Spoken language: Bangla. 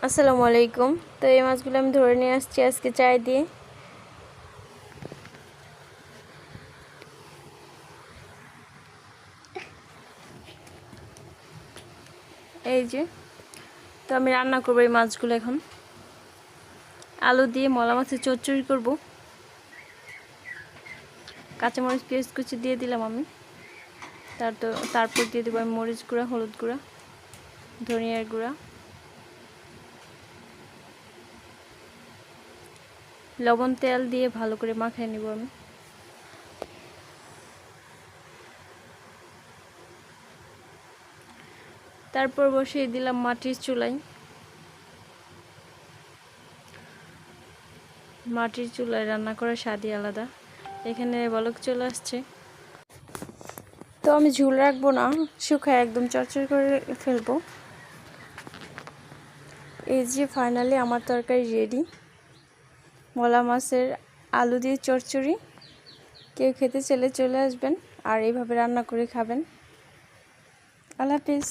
আসসালামু আলাইকুম। তো এই মাছগুলো আমি ধরে নিয়ে আসছি আজকে চাই দিয়ে। এই যে, তো আমি রান্না করবো এই মাছগুলো এখন। আলু দিয়ে মলা মাছের চচ্চড়ি করব। কাঁচামরিচ পেঁয়াজ কুচি দিয়ে দিলাম আমি। তারপর দিয়ে দেবো আমি মরিচ গুঁড়া, হলুদ গুঁড়া, ধনিয়ার গুঁড়া, লবণ, তেল দিয়ে ভালো করে মাখিয়ে নেব আমি। তারপর বসিয়ে দিলাম মাটির চুলায়। মাটির চুলায় রান্না করার স্বাদই আলাদা। এখানে বলক চলে আসছে। তো আমি ঝুল রাখবো না, শুকায় একদম চড়চড় করে ফেলবো। এই যে ফাইনালি আমার তরকারি রেডি। মলা মাছের আলু দিয়ে চচ্চড়ি। কেউ খেতে চাইলে চলে আসবেন আর এইভাবে রান্না করে খাবেন। আল্লাহ হাফিজ।